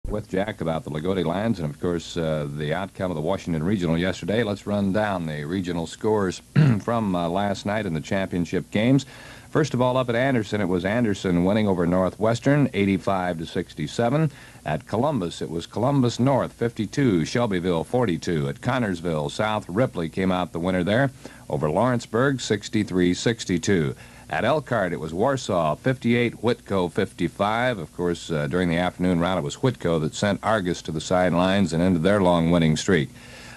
With Jack about the Loogootee Lions and, of course, the outcome of the Washington Regional yesterday. Let's run down the regional scores from last night in the championship games. First of all, up at Anderson, it was Anderson winning over Northwestern, 85-67. At Columbus, it was Columbus North, 52, Shelbyville, 42. At Connorsville, South Ripley came out the winner there over Lawrenceburg, 63-62. At Elkhart, it was Warsaw, 58, Whitco, 55. Of course, during the afternoon round, it was Whitco that sent Argus to the sidelines and ended their long winning streak.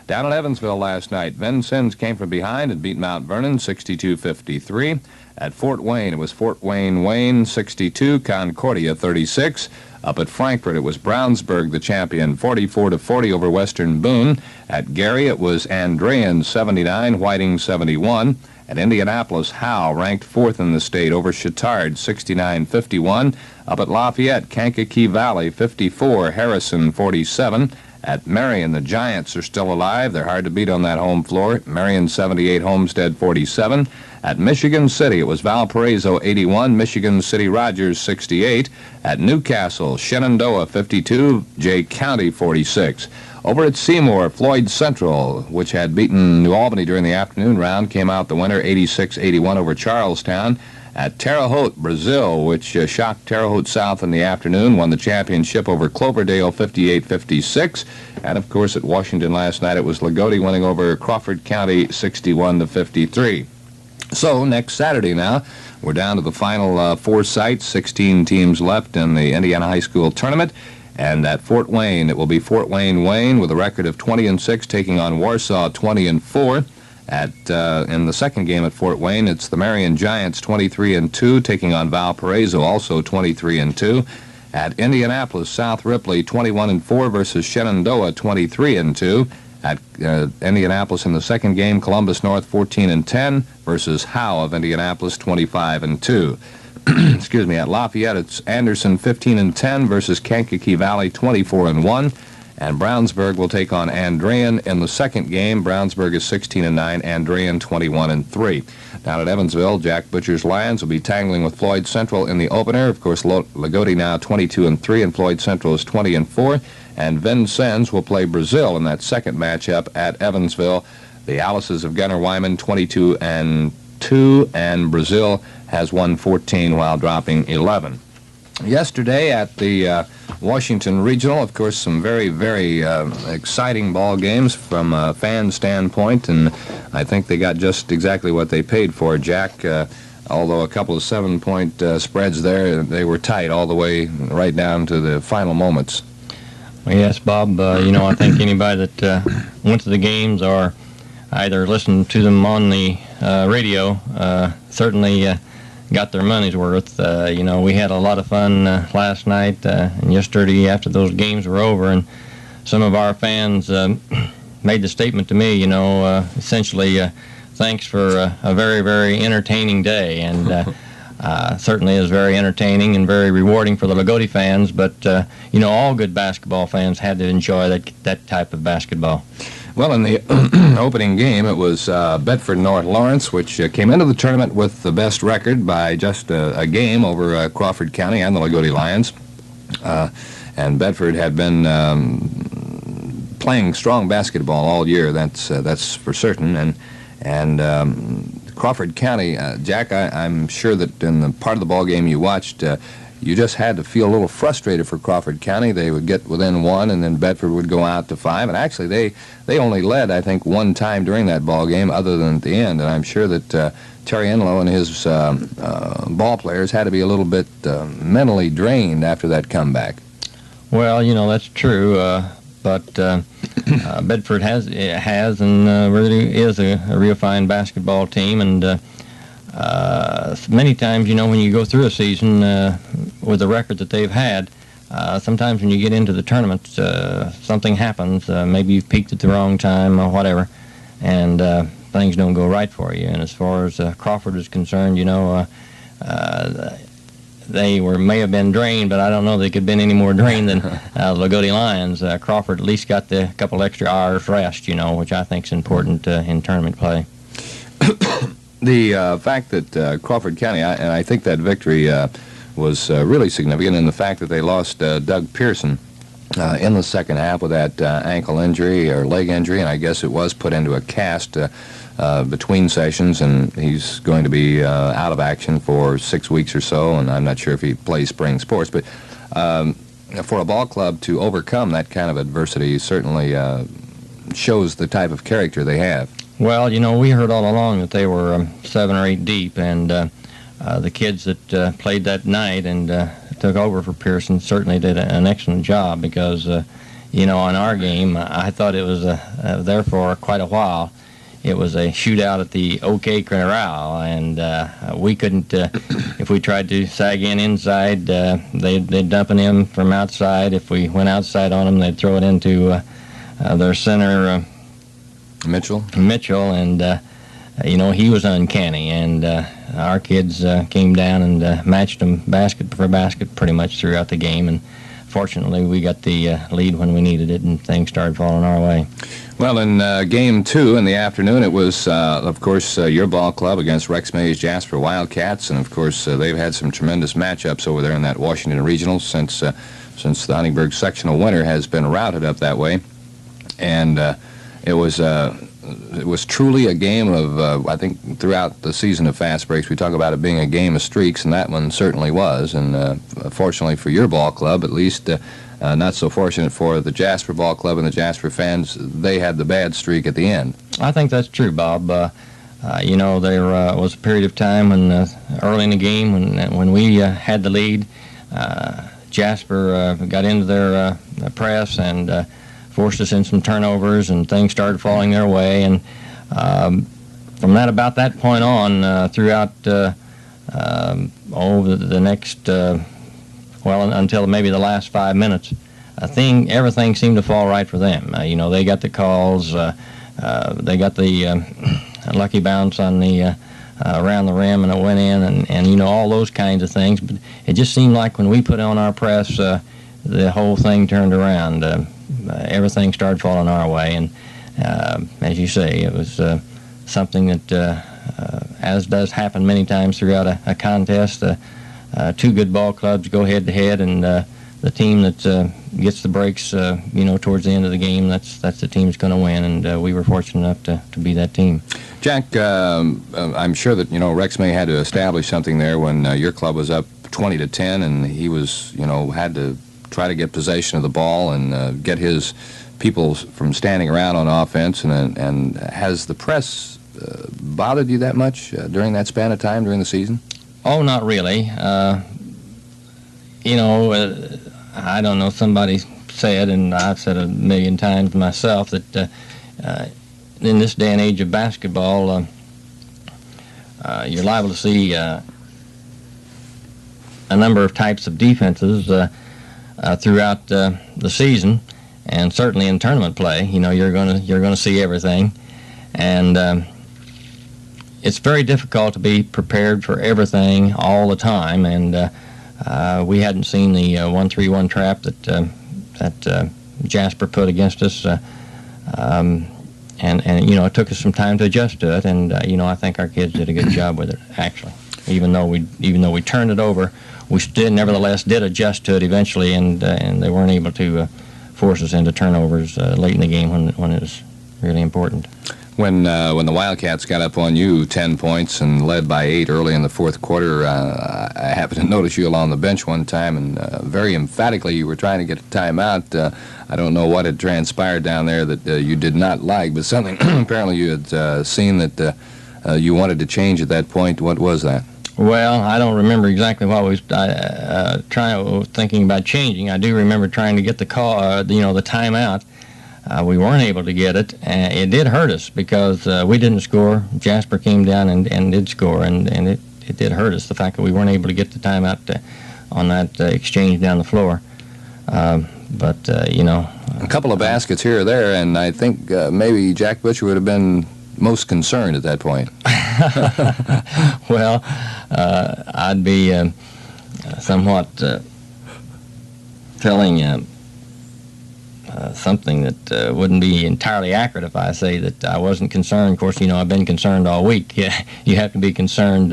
Down at Evansville last night, Vincennes came from behind and beat Mount Vernon, 62-53. At Fort Wayne, it was Fort Wayne, 62, Concordia, 36. Up at Frankfort, it was Brownsburg, the champion, 44-40 over Western Boone. At Gary, it was Andrean, 79, Whiting, 71. At Indianapolis, Howe ranked 4th in the state over Chittard, 69-51. Up at Lafayette, Kankakee Valley, 54, Harrison, 47. At Marion, the Giants are still alive. They're hard to beat on that home floor. Marion, 78, Homestead, 47. At Michigan City, it was Valparaiso, 81, Michigan City Rogers, 68. At Newcastle, Shenandoah, 52, Jay County, 46. Over at Seymour, Floyd Central, which had beaten New Albany during the afternoon round, came out the winner, 86-81 over Charlestown. At Terre Haute, Brazil, which shocked Terre Haute South in the afternoon, won the championship over Cloverdale, 58-56. And, of course, at Washington last night, it was Loogootee winning over Crawford County, 61-53. So, next Saturday now, we're down to the final 4 sites, 16 teams left in the Indiana High School tournament. And at Fort Wayne, it will be Fort Wayne with a record of 20-6, taking on Warsaw, 20-4. In the second game at Fort Wayne, it's the Marion Giants, 23-2, taking on Valparaiso, also 23-2. At Indianapolis, South Ripley, 21-4 versus Shenandoah, 23-2. At Indianapolis in the second game, Columbus North, 14-10 versus Howe of Indianapolis, 25-2. Excuse me, at Lafayette, it's Anderson 15-10 versus Kankakee Valley 24-1. And Brownsburg will take on Andrean in the second game. Brownsburg is 16-9, Andrean 21-3. Down at Evansville, Jack Butcher's Lions will be tangling with Floyd Central in the opener. Of course, Loogootee now 22-3, and Floyd Central is 20-4. And Vincennes will play Brazil in that second matchup at Evansville. The Alices of Gunnar Wyman 22-2, and Brazil has won 14 while dropping 11. Yesterday at the Washington Regional, of course, some very, very exciting ball games from a fan standpoint, and I think they got just exactly what they paid for, Jack. Although a couple of 7-point spreads there, they were tight all the way right down to the final moments. Well, yes, Bob, I think anybody that went to the games or either listened to them on the radio certainly got their money's worth. We had a lot of fun last night and yesterday after those games were over, and some of our fans made the statement to me, essentially, thanks for a very, very entertaining day, and certainly is very entertaining and very rewarding for the Loogootee fans, but, all good basketball fans had to enjoy that type of basketball. Well, in the opening game, it was Bedford North Lawrence, which came into the tournament with the best record by just a game over Crawford County and the Loogootee Lions. And Bedford had been playing strong basketball all year. That's for certain. And Crawford County, Jack, I'm sure that in the part of the ball game you watched, you just had to feel a little frustrated for Crawford County. They would get within 1, and then Bedford would go out to 5. And actually, they only led, I think, 1 time during that ball game, other than at the end. And I'm sure that Terry Enlow and his ball players had to be a little bit mentally drained after that comeback. Well, that's true. But Bedford has and really is a real fine basketball team, and many times, when you go through a season with the record that they've had, sometimes when you get into the tournament, something happens. Maybe you've peaked at the wrong time or whatever, and things don't go right for you. And as far as Crawford is concerned, they may have been drained, but I don't know they could have been any more drained than Loogootee Lions. Crawford at least got the couple extra hours rest, which I think is important in tournament play. The fact that Crawford County, and I think that victory was really significant in the fact that they lost Doug Pearson, in the second half with that ankle injury or leg injury, and I guess it was put into a cast between sessions, and he's going to be out of action for 6 weeks or so, and I'm not sure if he plays spring sports. But for a ball club to overcome that kind of adversity certainly shows the type of character they have. Well, we heard all along that they were 7 or 8 deep, and the kids that played that night and took over for Pearson certainly did an excellent job because, on our game, I thought it was there for quite a while. It was a shootout at the OK Corral, and we couldn't, if we tried to sag in inside, they'd dump it in from outside. If we went outside on them, they'd throw it into their center, Mitchell, and he was uncanny, and our kids came down and matched them basket for basket pretty much throughout the game, and fortunately we got the lead when we needed it, and things started falling our way. Well, in Game 2 in the afternoon, it was, of course, your ball club against Rex May's Jasper Wildcats, and of course they've had some tremendous matchups over there in that Washington Regional since the Huntingburg sectional winner has been routed up that way, and it was truly a game of, I think, throughout the season of fast breaks, we talk about it being a game of streaks, and that one certainly was. And fortunately for your ball club, at least not so fortunate for the Jasper Ball Club and the Jasper fans, they had the bad streak at the end. I think that's true, Bob. There was a period of time when early in the game when we had the lead, Jasper got into their press and forced us in some turnovers, and things started falling their way. And from about that point on, throughout the next, until maybe the last 5 minutes, everything seemed to fall right for them. They got the calls, they got the lucky bounce on the around the rim, and it went in, and all those kinds of things. But it just seemed like when we put on our press, the whole thing turned around. Everything started falling our way, and as you say, it was something that, as does happen many times throughout a contest, two good ball clubs go head-to-head, and the team that gets the breaks, towards the end of the game, that's the team that's going to win, and we were fortunate enough to be that team. Jack, I'm sure that, Rex May had to establish something there when your club was up 20-10, and he was, had to try to get possession of the ball and get his people from standing around on offense. And has the press bothered you that much during that span of time during the season? Oh, not really. I don't know, somebody said, and I've said a million times myself, that in this day and age of basketball, you're liable to see a number of types of defenses throughout the season, and certainly in tournament play. You're gonna see everything, and it's very difficult to be prepared for everything all the time. And we hadn't seen the 1-3-1 trap that Jasper put against us, and it took us some time to adjust to it. And I think our kids did a good job with it, actually. Even though we turned it over, we nevertheless did adjust to it eventually, and they weren't able to force us into turnovers late in the game when it was really important. When the Wildcats got up on you 10 points and led by 8 early in the fourth quarter, I happened to notice you along the bench one time, and very emphatically you were trying to get a timeout. I don't know what had transpired down there that you did not like, but something apparently you had seen that you wanted to change at that point. What was that? Well, I don't remember exactly what we was thinking about changing. I do remember trying to get the call, the timeout. We weren't able to get it. It did hurt us because we didn't score. Jasper came down and did score, and it did hurt us, the fact that we weren't able to get the timeout on that exchange down the floor. But a couple of baskets here or there, and I think maybe Jack Butcher would have been most concerned at that point. Well, I'd be somewhat telling something that wouldn't be entirely accurate if I say that I wasn't concerned. Of course, I've been concerned all week. You have to be concerned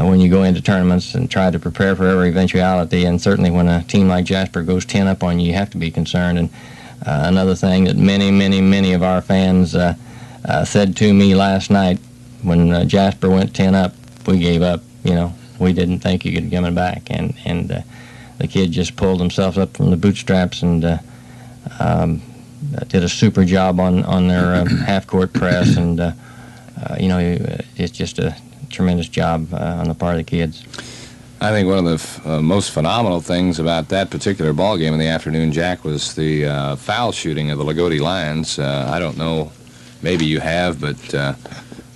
when you go into tournaments and try to prepare for every eventuality. And certainly when a team like Jasper goes 10 up on you, you have to be concerned. And another thing that many of our fans said to me last night, when Jasper went 10 up, we gave up. We didn't think you could get them back. And the kid just pulled themselves up from the bootstraps and did a super job on their half-court press. And, it's just a tremendous job on the part of the kids. I think one of the most phenomenal things about that particular ball game in the afternoon, Jack, was the foul shooting of the Loogootee Lions. I don't know, maybe you have, but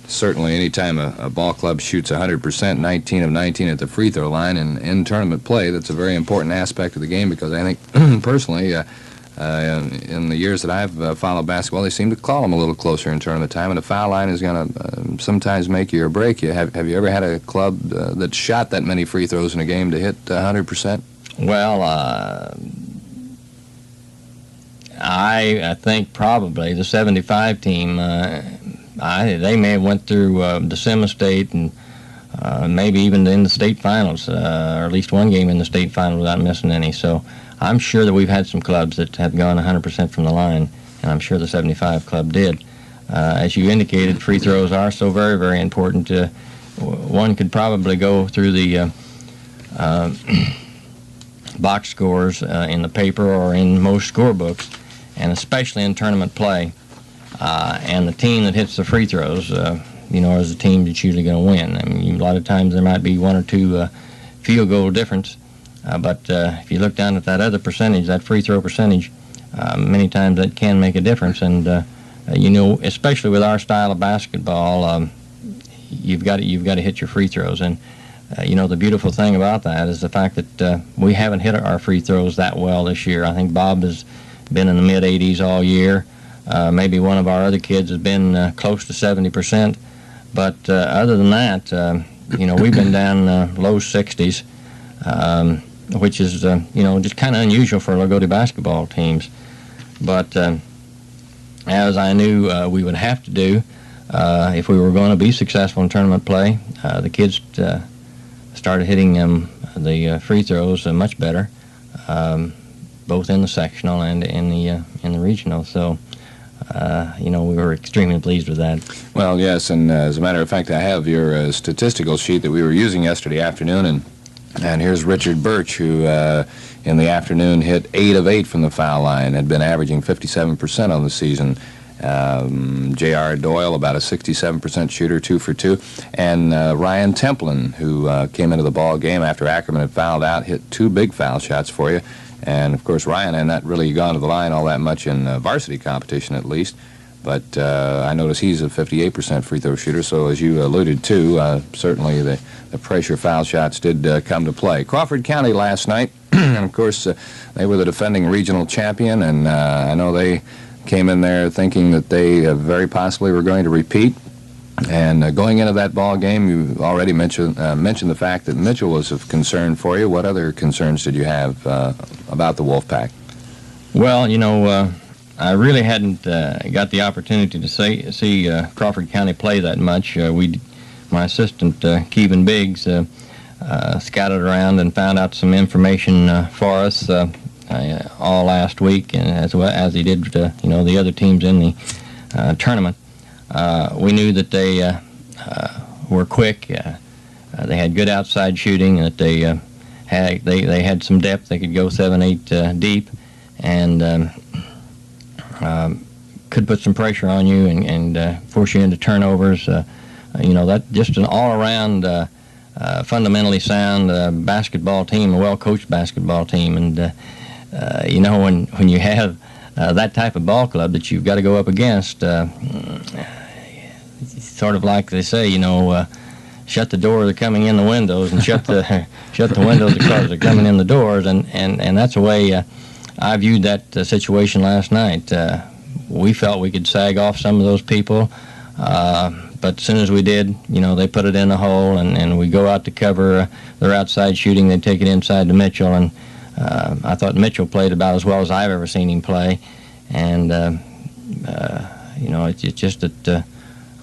certainly any time a ball club shoots 100%, 19 of 19 at the free throw line in tournament play, that's a very important aspect of the game, because I think personally, in the years that I've followed basketball, they seem to call them a little closer in tournament time, and a foul line is going to sometimes make you or break you. Have you ever had a club that shot that many free throws in a game to hit 100%? Well, I think probably the 75 team, they may have went through DeSema State and maybe even in the state finals, or at least one game in the state finals without missing any. So I'm sure that we've had some clubs that have gone 100% from the line, and I'm sure the 75 club did. As you indicated, free throws are so very, very important. One could probably go through the box scores in the paper or in most scorebooks, and especially in tournament play. And the team that hits the free throws, is the team that's usually going to win. I mean, a lot of times there might be one or two field goal difference. But if you look down at that other percentage, that free throw percentage, many times that can make a difference. And especially with our style of basketball, you've got to hit your free throws. And the beautiful thing about that is the fact that we haven't hit our free throws that well this year. I think Bob has been in the mid 80s all year. Maybe one of our other kids has been close to 70%. But other than that, we've been down low 60s. Which is, just kind of unusual for Loogootee basketball teams. But as I knew we would have to do if we were going to be successful in tournament play, the kids started hitting the free throws much better, both in the sectional and in the regional. So, we were extremely pleased with that. Well, yes, and as a matter of fact, I have your statistical sheet that we were using yesterday afternoon, and here's Richard Birch, who in the afternoon hit 8 of 8 from the foul line, had been averaging 57% on the season. J.R. Doyle, about a 67% shooter, 2 for 2. And Ryan Templin, who came into the ball game after Ackerman had fouled out, hit 2 big foul shots for you. And, of course, Ryan had not really gone to the line all that much in varsity competition, at least. But I notice he's a 58% free throw shooter, so as you alluded to, certainly the pressure foul shots did come to play. Crawford County last night, and of course, they were the defending regional champion, and I know they came in there thinking that they very possibly were going to repeat. And going into that ball game, you already mentioned the fact that Mitchell was of concern for you. What other concerns did you have about the Wolfpack? Well, I really hadn't got the opportunity to see Crawford County play that much. My assistant, Keevan Biggs, scouted around and found out some information for us all last week, and as well as he did, the other teams in the tournament. We knew that they were quick. They had good outside shooting. That they had some depth. They could go 7-8 deep, and could put some pressure on you and force you into turnovers. That just an all-around fundamentally sound basketball team, a well-coached basketball team. And when you have that type of ball club that you've got to go up against, sort of like they say, shut the door, they're coming in the windows, and shut the windows because they're coming in the doors. And that's the way I viewed that situation last night. We felt we could sag off some of those people, but as soon as we did, they put it in the hole, and we go out to cover their outside shooting. They take it inside to Mitchell, and I thought Mitchell played about as well as I've ever seen him play. And it's just that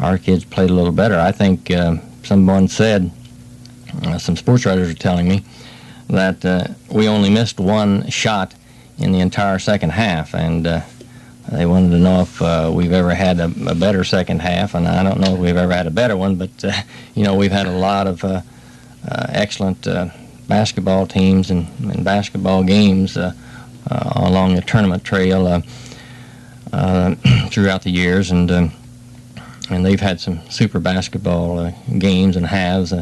our kids played a little better. I think someone said some sports writers are telling me that we only missed one shot in the entire second half, and they wanted to know if we've ever had a better second half, and I don't know if we've ever had a better one, but we've had a lot of excellent basketball teams and basketball games along the tournament trail throughout the years, and they've had some super basketball games and halves,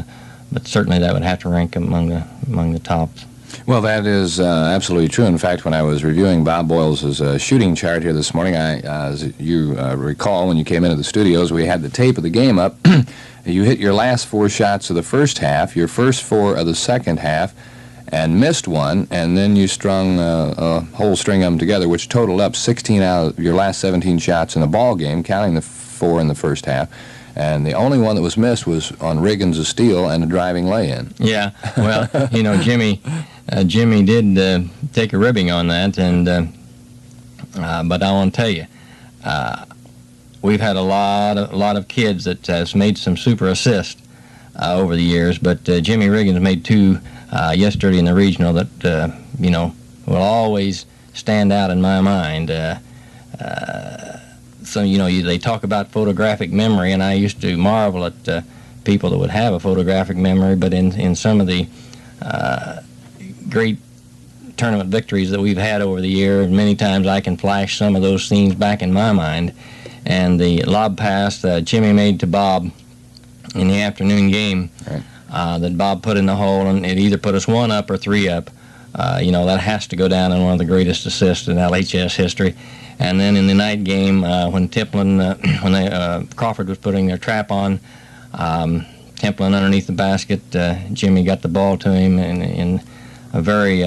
but certainly that would have to rank among the tops. Well, that is absolutely true. In fact, when I was reviewing Bob Boyles' shooting chart here this morning, as you recall, when you came into the studios, we had the tape of the game up. You hit your last 4 shots of the first half, your first 4 of the second half, and missed one, and then you strung a whole string of them together, which totaled up 16 out of your last 17 shots in the ball game, counting the 4 in the first half. And the only one that was missed was on Riggins' steal and a driving lay-in. Yeah, well, Jimmy did take a ribbing on that, and but I want to tell you, we've had a lot of kids that has made some super assists over the years, but Jimmy Riggins made 2 yesterday in the regional that will always stand out in my mind. So they talk about photographic memory, and I used to marvel at people that would have a photographic memory, but in some of the great tournament victories that we've had over the year, many times I can flash some of those scenes back in my mind. And the lob pass that Jimmy made to Bob in the afternoon game, right, that Bob put in the hole, and it either put us 1 up or 3 up. That has to go down in one of the greatest assists in LHS history. And then in the night game, when Crawford was putting their trap on, Templin underneath the basket, Jimmy got the ball to him in a very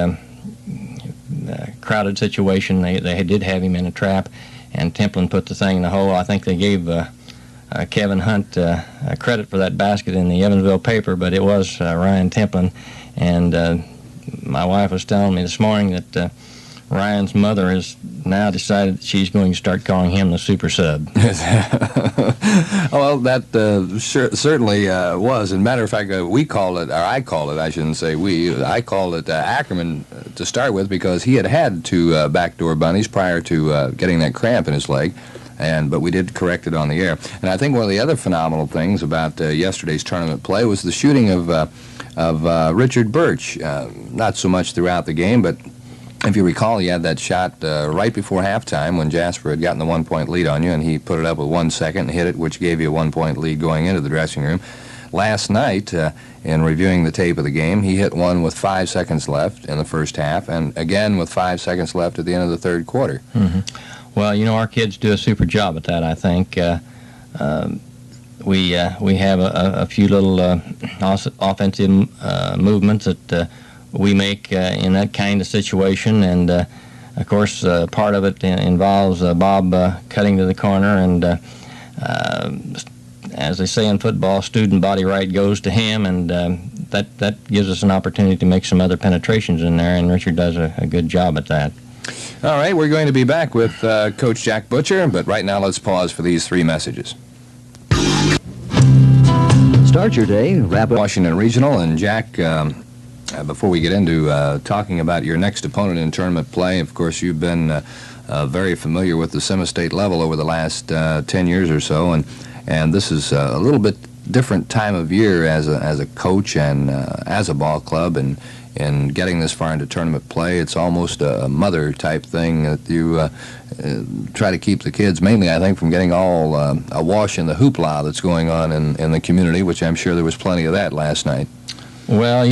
crowded situation. They did have him in a trap, and Templin put the thing in the hole. I think they gave Kevin Hunt credit for that basket in the Evansville paper, but it was Ryan Templin. And my wife was telling me this morning that Ryan's mother has now decided that she's going to start calling him the super sub. Well, that certainly was. As a matter of fact, we call it, or I call it, I shouldn't say we, I call it Ackerman to start with, because he had 2 backdoor bunnies prior to getting that cramp in his leg. But we did correct it on the air. And I think one of the other phenomenal things about yesterday's tournament play was the shooting of Richard Birch. Not so much throughout the game, but if you recall, he had that shot right before halftime when Jasper had gotten the 1-point lead on you, and he put it up with 1 second and hit it, which gave you a 1-point lead going into the dressing room. Last night, in reviewing the tape of the game, he hit one with 5 seconds left in the first half, and again with 5 seconds left at the end of the third quarter. Mm-hmm. Well, our kids do a super job at that, I think. We have a few little offensive movements that we make in that kind of situation, and of course part of it involves Bob cutting to the corner, and as they say in football, student body right goes to him, and that gives us an opportunity to make some other penetrations in there, and Richard does a good job at that. All right, we're going to be back with Coach Jack Butcher, but right now let's pause for these 3 messages. Start your day, wrap up Washington Regional, and Jack, before we get into talking about your next opponent in tournament play, of course, you've been very familiar with the semi-state level over the last 10 years or so, and this is a little bit different time of year as a coach and as a ball club, and getting this far into tournament play. It's almost a mother-type thing that you try to keep the kids, mainly, I think, from getting all awash in the hoopla that's going on in the community, which I'm sure there was plenty of that last night. Well,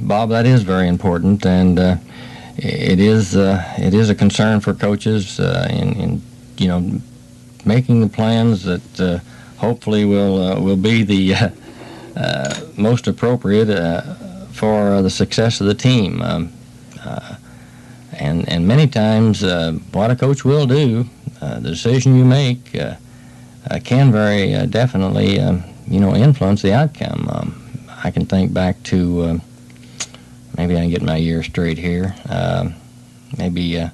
Bob, that is very important, and it is a concern for coaches in making the plans that hopefully will be the most appropriate for the success of the team. And many times, what a coach will do, the decision you make can very definitely influence the outcome. I can think back to, maybe I can get my year straight here, maybe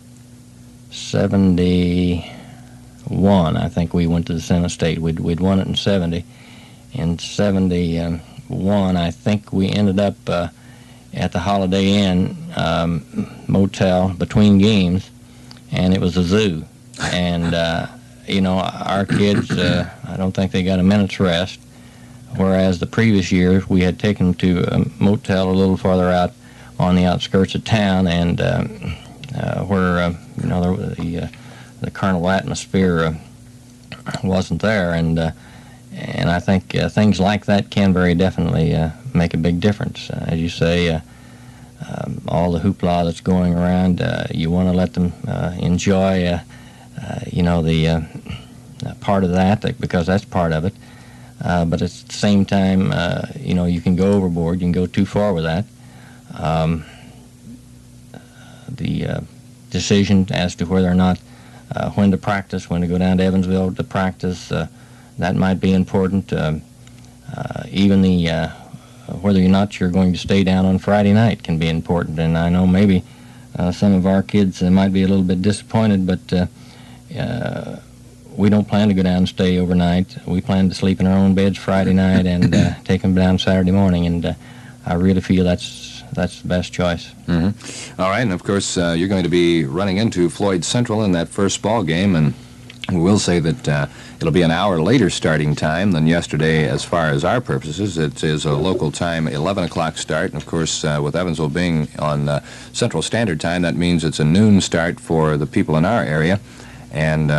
71, I think we went to the Senate State. We'd won it in 70. In 70, won, I think we ended up at the Holiday Inn motel between games, and it was a zoo. And, our kids, I don't think they got a minute's rest, whereas the previous years we had taken them to a motel a little farther out on the outskirts of town, and where, the carnival atmosphere wasn't there. And I think things like that can very definitely make a big difference. As you say, all the hoopla that's going around, you want to let them enjoy, the part of that, because that's part of it. But at the same time, you can go overboard. You can go too far with that. The decision as to whether or not when to practice, when to go down to Evansville to practice, that might be important. Even the whether or not you're going to stay down on Friday night can be important. And I know maybe some of our kids might be a little bit disappointed, but we don't plan to go down and stay overnight. We plan to sleep in our own beds Friday night and take them down Saturday morning. And I really feel that's the best choice. Mm-hmm. All right, and of course you're going to be running into Floyd Central in that first ball game, and we will say that it'll be an hour later starting time than yesterday as far as our purposes. It is a local time, 11 o'clock start, and of course with Evansville being on Central Standard Time, that means it's a noon start for the people in our area. And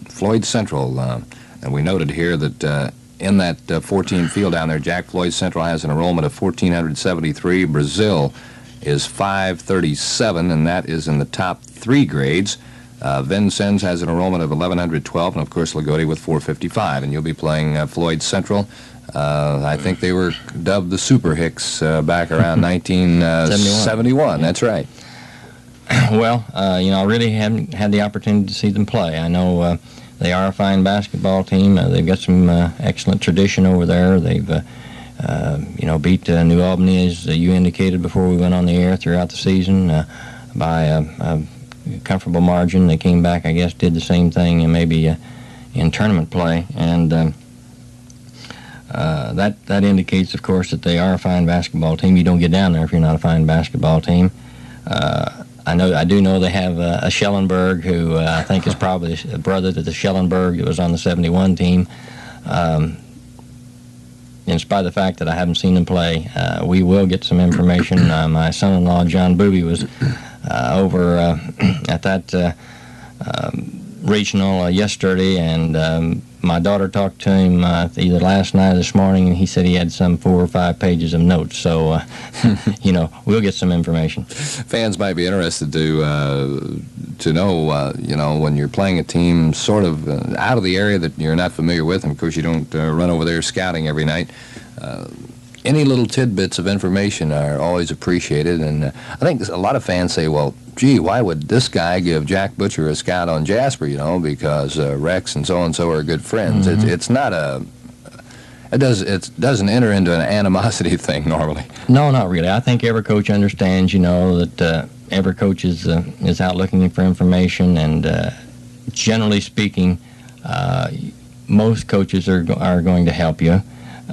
Floyd Central, and we noted here that in that 14 field down there, Jack Floyd Central has an enrollment of 1,473. Brazil is 537, and that is in the top 3 grades. Vincennes has an enrollment of 1,112, and of course Loogootee with 455. And you'll be playing Floyd Central. I think they were dubbed the Super Hicks back around 1971. That's right. Well, I really haven't had the opportunity to see them play. I know they are a fine basketball team. They've got some excellent tradition over there. They've, beat New Albany, as you indicated before we went on the air, throughout the season by a comfortable margin. They came back, I guess, did the same thing, and maybe in tournament play. And that indicates, of course, that they are a fine basketball team. You don't get down there if you're not a fine basketball team. I do know they have a Schellenberg, who I think is probably a brother to the Schellenberg that was on the 71 team. In spite of the fact that I haven't seen them play, we will get some information. My son-in-law, John Booby, was over at that regional yesterday, and my daughter talked to him either last night or this morning, and he said he had some 4 or 5 pages of notes. So, we'll get some information. Fans might be interested to know, when you're playing a team sort of out of the area that you're not familiar with, and of course you don't run over there scouting every night. Any little tidbits of information are always appreciated, and I think a lot of fans say, well, gee, why would this guy give Jack Butcher a scout on Jasper, because Rex and so are good friends. Mm-hmm. It's not it doesn't enter into an animosity thing normally. No, not really. I think every coach understands, that every coach is out looking for information, and generally speaking, most coaches are going to help you.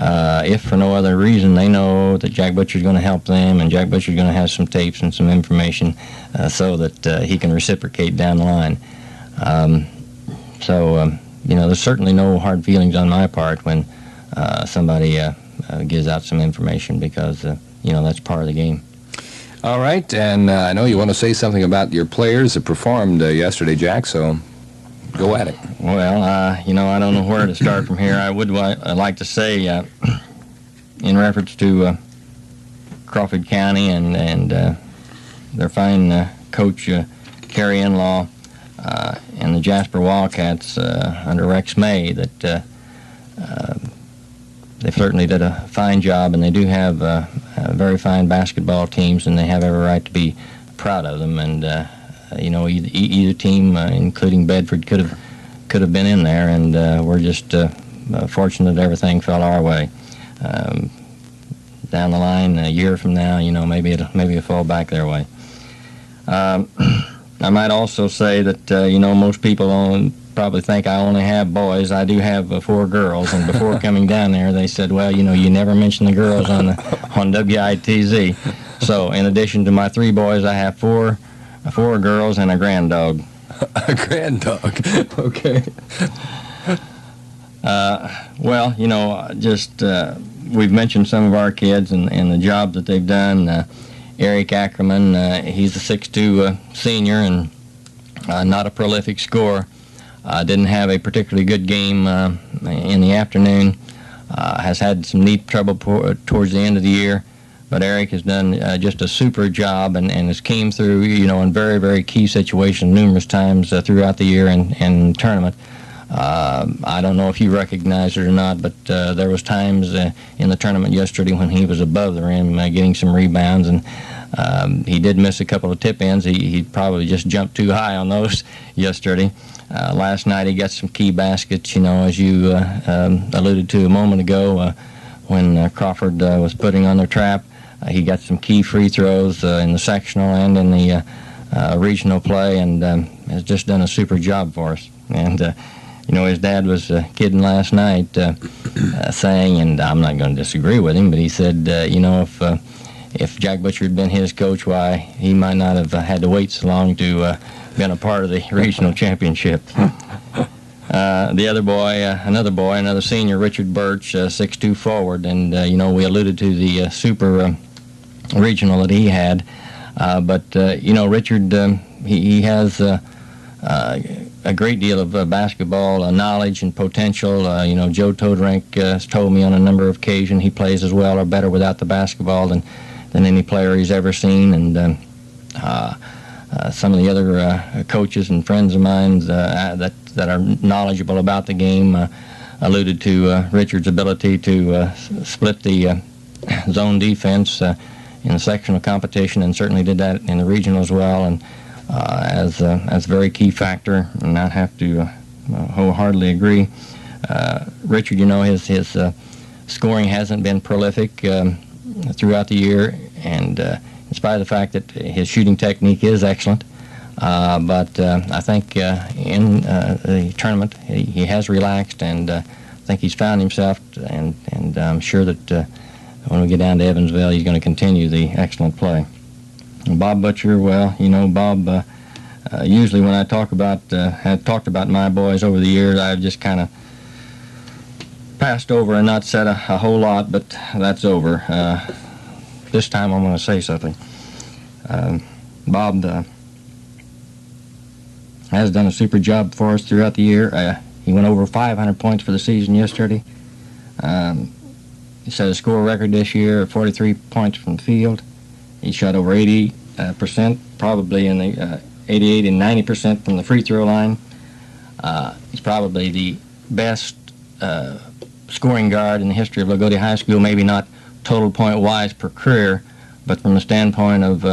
If for no other reason, they know that Jack Butcher's going to help them, and Jack Butcher's going to have some tapes and some information so that he can reciprocate down the line. There's certainly no hard feelings on my part when somebody gives out some information, because, that's part of the game. All right, and I know you want to say something about your players that performed yesterday, Jack, so go at it. Well, I don't know where to start from here. I would like to say, in reference to Crawford County and their fine coach, Kerry Inlaw, and the Jasper Wildcats under Rex May, that they certainly did a fine job, and they do have very fine basketball teams, and they have every right to be proud of them. And either team, including Bedford, could have been in there, and we're just fortunate that everything fell our way. Down the line, a year from now, maybe it'll fall back their way. I might also say that most people probably think I only have boys. I do have 4 girls, and before coming down there, they said, well, you never mention the girls on WITZ. So in addition to my 3 boys, I have 4 girls and a grand dog. A grand dog. Okay. Well, we've mentioned some of our kids and the job that they've done. Eric Ackerman, he's a 6'2" senior and not a prolific scorer. Didn't have a particularly good game in the afternoon. Has had some knee trouble towards the end of the year. But Eric has done just a super job and has came through, in very, very key situations numerous times throughout the year and tournament. I don't know if you recognize it or not, but there was times in the tournament yesterday when he was above the rim getting some rebounds, and he did miss a couple of tip-ins. He probably just jumped too high on those yesterday. Last night he got some key baskets, as you alluded to a moment ago when Crawford was putting on their trap. He got some key free throws in the sectional and in the regional play, and has just done a super job for us. And his dad was kidding last night, saying, and I'm not going to disagree with him, but he said, if Jack Butcher had been his coach, why, he might not have had to wait so long to been a part of the regional championship. The other boy, another senior, Richard Birch, 6'2" forward, and we alluded to the super regional that he had, but Richard, he has a great deal of basketball knowledge and potential. Joe Toderink has told me on a number of occasions he plays as well or better without the basketball than any player he's ever seen, and some of the other coaches and friends of mine that are knowledgeable about the game alluded to Richard's ability to split the zone defense in the sectional competition, and certainly did that in the regional as well, and as a very key factor, and I have to wholeheartedly agree. Richard, his scoring hasn't been prolific throughout the year, and in spite of the fact that his shooting technique is excellent, but I think in the tournament he has relaxed, and I think he's found himself, and I'm sure that when we get down to Evansville, he's going to continue the excellent play. And Bob Butcher, well, Bob, usually when I have talked about my boys over the years, I've just kind of passed over and not said a whole lot, but that's over. This time I'm going to say something. Bob has done a super job for us throughout the year. He went over 500 points for the season yesterday. He set a score record this year of 43 points from the field. He shot over 80%, probably in the 88 and 90% from the free throw line. He's probably the best scoring guard in the history of Loogootee High School, maybe not total point-wise per career, but from the standpoint of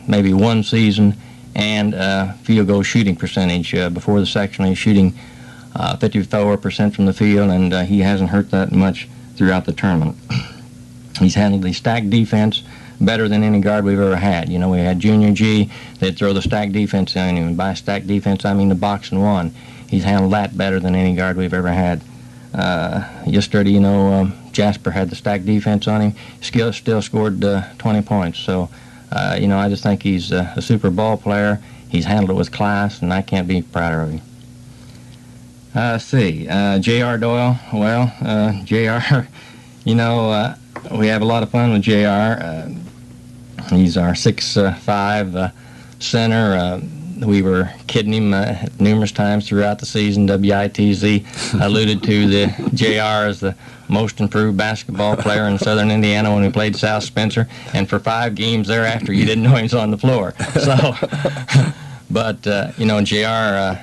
maybe one season and field goal shooting percentage. Before the section, he's shooting 54% from the field, and he hasn't hurt that much throughout the tournament. He's handled the stacked defense better than any guard we've ever had. We had Junior G, they'd throw the stacked defense on him, and by stacked defense I mean the box and one. He's handled that better than any guard we've ever had. Yesterday, Jasper had the stacked defense on him, still scored 20 points. So, I just think he's a super ball player. He's handled it with class, and I can't be prouder of him. Let's see, J.R. Doyle. Well, J.R., we have a lot of fun with J.R. He's our 6'5" center. We were kidding him numerous times throughout the season. WITZ alluded to the J.R. as the most improved basketball player in Southern Indiana when we played South Spencer, and for 5 games thereafter you didn't know he was on the floor. So, but J.R.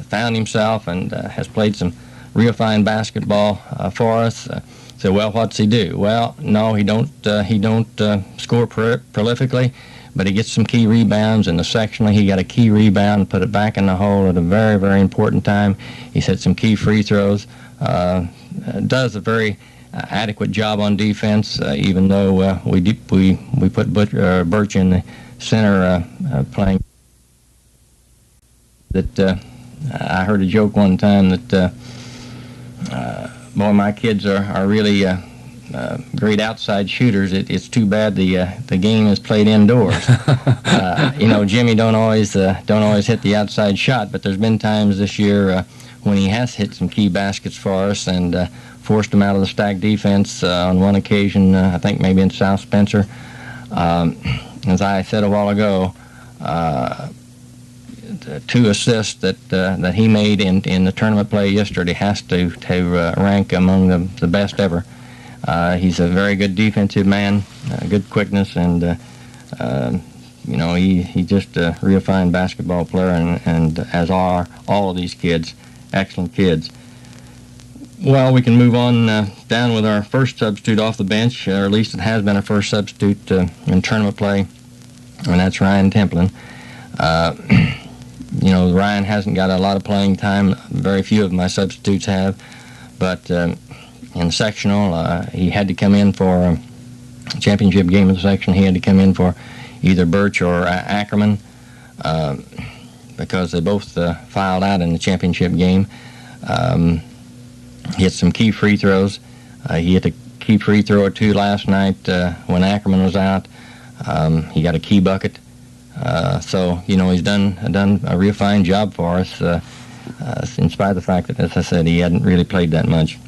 found himself and has played some real fine basketball for us. So, well, what's he do? Well, no, he don't score prolifically, but he gets some key rebounds. In the sectional, he got a key rebound and put it back in the hole at a very, very important time. He's had some key free throws. Does a very adequate job on defense, even though we put Birch in the center playing. That I heard a joke one time that, boy, my kids are really great outside shooters. It's too bad the game is played indoors. Jimmy don't always hit the outside shot, but there's been times this year when he has hit some key baskets for us and forced them out of the stack defense on one occasion. I think maybe in South Spencer. As I said a while ago, 2 assists that he made in the tournament play yesterday has to rank among the best ever. He's a very good defensive man, good quickness, and he's just a real fine basketball player, and as are all of these kids, excellent kids. Well, we can move on down with our first substitute off the bench, or at least it has been a first substitute in tournament play, and that's Ryan Templin. Ryan hasn't got a lot of playing time. Very few of my substitutes have, but in sectional, he had to come in for a championship game of the section. He had to come in for either Birch or Ackerman because they both filed out in the championship game. He hit some key free throws. He hit a key free throw or 2 last night when Ackerman was out. He got a key bucket. So he's done a real fine job for us, in spite of the fact that, as I said, he hadn't really played that much.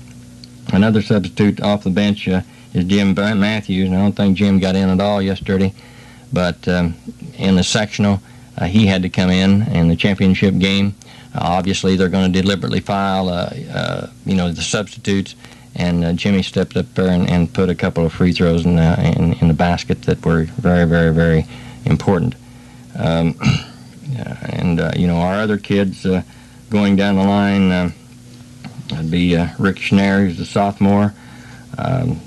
Another substitute off the bench is Jim Matthews, and I don't think Jim got in at all yesterday, but in the sectional, he had to come in the championship game. Obviously, they're going to deliberately file, the substitutes, and Jimmy stepped up there and put a couple of free throws in the basket that were very, very, very important. Our other kids going down the line would be Rick Schneer, who's a sophomore,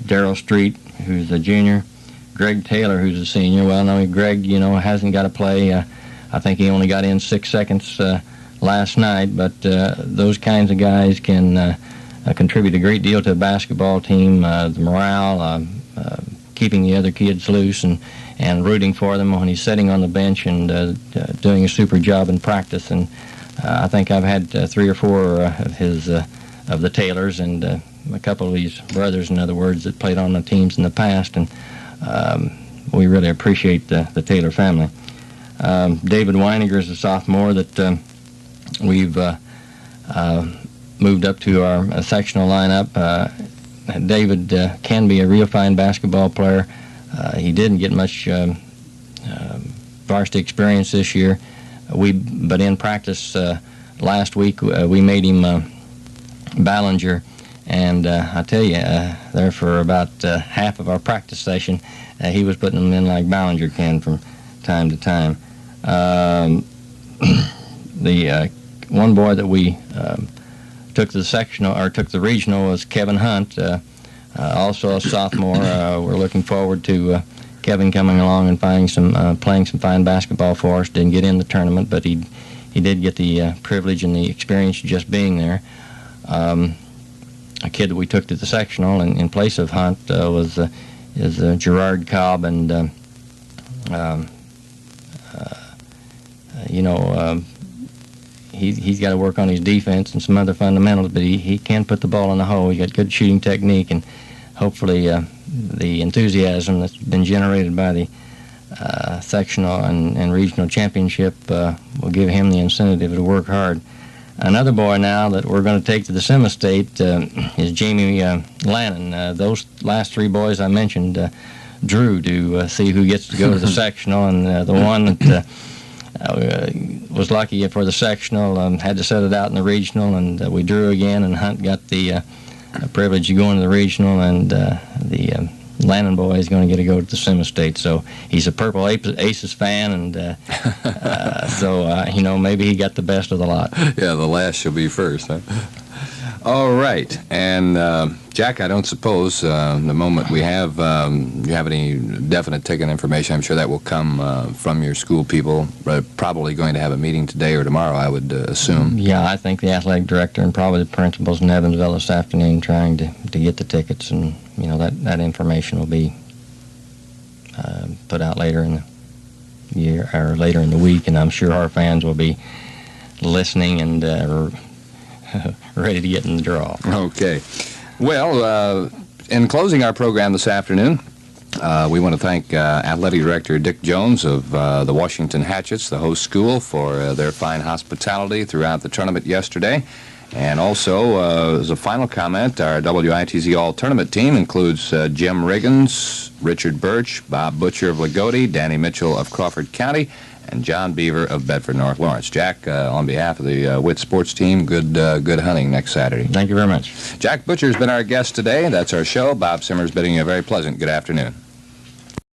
Darrell Street, who's a junior, Greg Taylor, who's a senior. Well, no, Greg, hasn't got to play. I think he only got in 6 seconds last night, but those kinds of guys can contribute a great deal to a basketball team, the morale, keeping the other kids loose, and rooting for them when he's sitting on the bench and doing a super job in practice. And I think I've had 3 or 4 of the Taylors and a couple of these brothers, in other words, that played on the teams in the past, and we really appreciate the Taylor family. David Weiniger is a sophomore that we've moved up to our sectional lineup. David can be a real fine basketball player. He didn't get much varsity experience this year. But in practice last week, we made him Ballinger, and I tell you, there for about half of our practice session, he was putting them in like Ballinger can from time to time. The one boy that we took the regional was Kevin Hunt, also a sophomore. We're looking forward to Kevin coming along and playing some fine basketball for us. Didn't get in the tournament, but he did get the privilege and the experience of just being there. A kid that we took to the sectional in place of Hunt is Gerard Cobb, and he's got to work on his defense and some other fundamentals, but he can put the ball in the hole. He's got good shooting technique, and hopefully the enthusiasm that's been generated by the sectional and regional championship will give him the incentive to work hard. Another boy now that we're going to take to the semi-state is Jamie Lannon. Those last 3 boys I mentioned drew to see who gets to go to the sectional, and the one that was lucky for the sectional had to set it out in the regional, and we drew again, and Hunt got the privilege of going to the regional, and the Lannon boy is going to get to go to the semi-state. So he's a Purple Aces fan, and so maybe he got the best of the lot. Yeah, the last shall be first, huh? All right, and Jack, I don't suppose the moment you have any definite ticket information. I'm sure that will come from your school people. Probably going to have a meeting today or tomorrow, I would assume. Yeah, I think the athletic director and probably the principals in Evansville this afternoon trying to get the tickets, and that information will be put out later in the year or later in the week, and I'm sure our fans will be listening and ready to get in the draw. Okay. Well, in closing our program this afternoon, we want to thank Athletic Director Dick Jones of the Washington Hatchets, the host school, for their fine hospitality throughout the tournament yesterday. And also, as a final comment, our WITZ All-Tournament team includes Jim Riggins, Richard Birch, Bob Butcher of Loogootee, Danny Mitchell of Crawford County, and John Beaver of Bedford North Lawrence. Jack, on behalf of the WITZ sports team, good hunting next Saturday. Thank you very much. Jack Butcher's been our guest today. That's our show. Bob Simmers bidding you a very pleasant good afternoon.